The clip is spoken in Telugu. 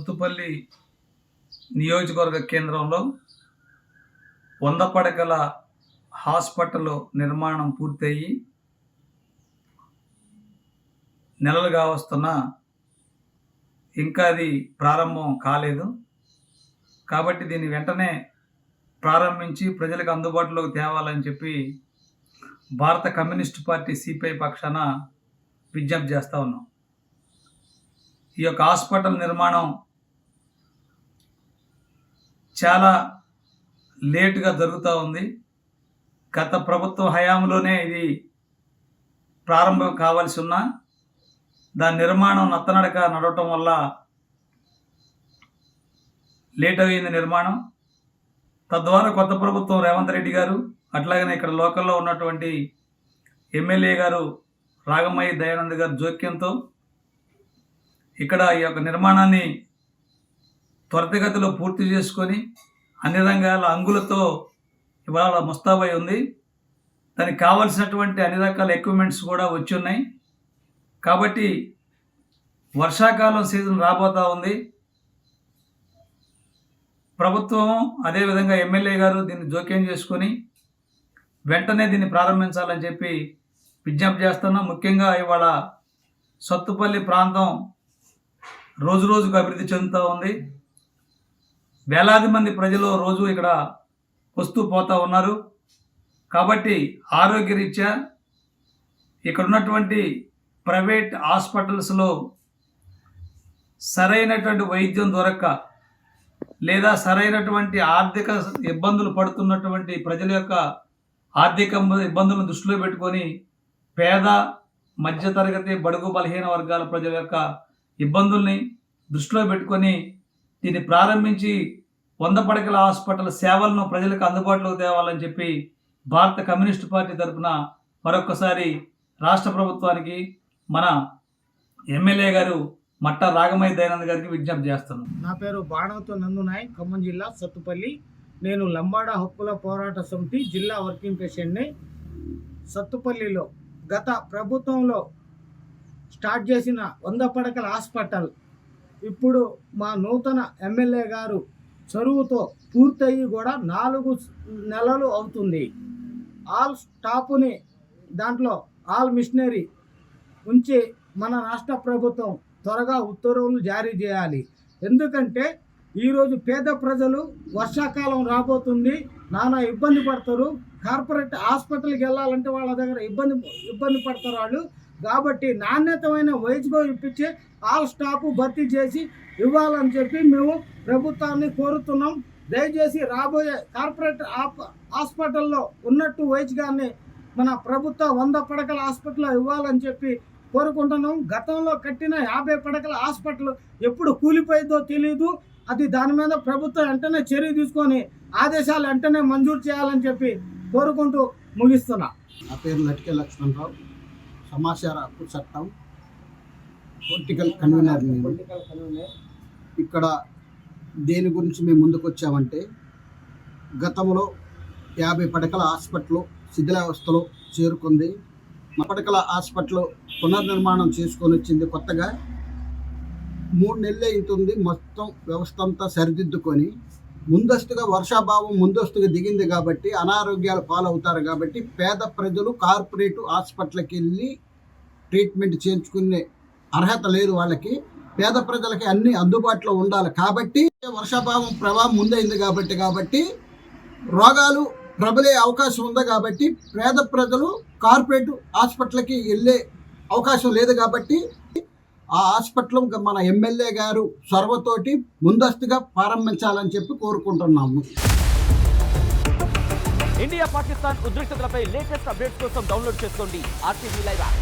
సత్తుపల్లి నియోజకవర్గ కేంద్రంలో 100 పడకల హాస్పిటల్ నిర్మాణం పూర్తయి నెలలుగా వస్తున్నా ఇంకా అది ప్రారంభం కాలేదు. కాబట్టి దీన్ని వెంటనే ప్రారంభించి ప్రజలకు అందుబాటులోకి తేవాలని చెప్పి భారత కమ్యూనిస్ట్ పార్టీ సిపిఐ పక్షాన విజ్ఞప్తి చేస్తూ ఉన్నాం. ఈ యొక్క హాస్పిటల్ నిర్మాణం చాలా లేటుగా జరుగుతూ ఉంది. గత ప్రభుత్వ హయాంలోనే ఇది ప్రారంభం కావాల్సి ఉన్నా దాని నిర్మాణం నత్తనడక నడవటం వల్ల లేట్ అయింది నిర్మాణం. తద్వారా కొత్త ప్రభుత్వం రేవంత్ రెడ్డి గారు అట్లాగనే ఇక్కడ లోకల్లో ఉన్నటువంటి ఎమ్మెల్యే గారు రాగమయ్య దయానంద్ గారు జోక్యంతో ఇక్కడ ఈ యొక్క నిర్మాణాన్ని త్వరితగతిలో పూర్తి చేసుకొని అన్ని రంగాల అంగులతో ఇవాళ ముస్తాబై ఉంది. దానికి కావలసినటువంటి అన్ని రకాల ఎక్విప్మెంట్స్ కూడా వచ్చి ఉన్నాయి. కాబట్టి వర్షాకాలం సీజన్ రాబోతూ ఉంది. ప్రభుత్వం అదేవిధంగా ఎమ్మెల్యే గారు దీన్ని జోక్యం చేసుకొని వెంటనే దీన్ని ప్రారంభించాలని చెప్పి విజ్ఞప్తి చేస్తున్నాం. ముఖ్యంగా ఇవాళ సత్తుపల్లి ప్రాంతం రోజు రోజుకు అభివృద్ధి చెందుతూ ఉంది. వేలాది మంది ప్రజలు రోజు ఇక్కడ వస్తూ పోతూ ఉన్నారు. కాబట్టి ఆరోగ్యరీత్యా ఇక్కడ ఉన్నటువంటి ప్రైవేట్ హాస్పిటల్స్లో సరైనటువంటి వైద్యం దొరక్క లేదా సరైనటువంటి ఆర్థిక ఇబ్బందులు పడుతున్నటువంటి ప్రజల యొక్క ఆర్థిక ఇబ్బందులను దృష్టిలో పెట్టుకొని పేద మధ్యతరగతి బడుగు బలహీన వర్గాల ప్రజల యొక్క ఇబ్బందుల్ని దృష్టిలో పెట్టుకొని దీన్ని ప్రారంభించి 100 పడకల హాస్పిటల్ సేవలను ప్రజలకు అందుబాటులోకి తేవాలని చెప్పి భారత కమ్యూనిస్ట్ పార్టీ తరఫున మరొకసారి రాష్ట్ర ప్రభుత్వానికి మన ఎమ్మెల్యే గారు మట్ట రాగమయ్య దయానంద్ గారికి విజ్ఞప్తి చేస్తున్నాను. నా పేరు బాణవతో నందునాయక్, ఖమ్మం జిల్లా సత్తుపల్లి. నేను లంబాడా హక్కుల పోరాట సమితి జిల్లా వర్కింగ్ ప్రెసిడెంట్ని. సత్తుపల్లిలో గత ప్రభుత్వంలో స్టార్ట్ చేసిన 100 పడకల హాస్పిటల్ ఇప్పుడు మా నూతన ఎమ్మెల్యే గారు చొరువుతో పూర్తయి కూడా 4 నెలలు అవుతుంది. ఆల్ స్టాఫ్ని దాంట్లో ఆల్ మిషనరీ ఉంచి మన రాష్ట్ర ప్రభుత్వం త్వరగా ఉత్తర్వులు జారీ చేయాలి. ఎందుకంటే ఈరోజు పేద ప్రజలు వర్షాకాలం రాబోతుంది, నానా ఇబ్బంది పడతారు. కార్పొరేట్ హాస్పిటల్కి వెళ్ళాలంటే వాళ్ళ దగ్గర ఇబ్బంది పడతారు వాళ్ళు. కాబట్టి నాణ్యతమైన వైద్యం ఇప్పించి ఆల్ స్టాఫ్ భర్తీ చేసి ఇవ్వాలని చెప్పి మేము ప్రభుత్వాన్ని కోరుతున్నాం. దయచేసి రాబోయే కార్పొరేట్ హాస్పిటల్లో ఉన్నట్టు వైద్యాన్ని మన ప్రభుత్వ 100 పడకల హాస్పిటల్లో ఇవ్వాలని చెప్పి కోరుకుంటున్నాం. గతంలో కట్టిన 50 పడకల హాస్పిటల్ ఎప్పుడు కూలిపోయిందో తెలియదు. అది దాని మీద ప్రభుత్వం వెంటనే చర్య తీసుకొని ఆదేశాలు వెంటనే మంజూరు చేయాలని చెప్పి కోరుకుంటూ ముగిస్తున్నా. నా పేరు లటికే లక్ష్మణరావు, సమాచార హక్కు చట్టం పొలిటికల్ కన్వీనర్. ఇక్కడ దేని గురించి మేము ముందుకు వచ్చామంటే, గతంలో 50 పడకల హాస్పిటల్ శిథిలావస్థలో చేరుకుంది. పడకల హాస్పిటల్ పునర్నిర్మాణం చేసుకొని వచ్చింది కొత్తగా. 3 నెలలే అవుతుంది మొత్తం వ్యవస్థ అంతా సరిదిద్దుకొని. ముందస్తుగా వర్షాభావం ముందస్తుగా దిగింది కాబట్టి అనారోగ్యాలు పాలవుతారు. కాబట్టి పేద ప్రజలు కార్పొరేట్ హాస్పిటల్కి వెళ్ళి ట్రీట్మెంట్ చేయించుకునే అర్హత లేదు వాళ్ళకి. పేద ప్రజలకి అన్నీ అందుబాటులో ఉండాలి. కాబట్టి వర్షాభావం ప్రభావం ముందైంది కాబట్టి రోగాలు ప్రబలే అవకాశం ఉంది. కాబట్టి పేద ప్రజలు కార్పొరేట్ హాస్పిటల్కి వెళ్ళే అవకాశం లేదు. కాబట్టి ఆ హాస్పిటల్ మన ఎమ్మెల్యే గారు చొరవతోటి ముందస్తుగా ప్రారంభించాలని చెప్పి కోరుకుంటున్నాము. ఇండియా పాకిస్తాన్ ఉద్రిక్తతలపై లేటెస్ట్ అప్డేట్స్ కోసం డౌన్లోడ్ చేసుకోండి RTV లైవ్ యాప్.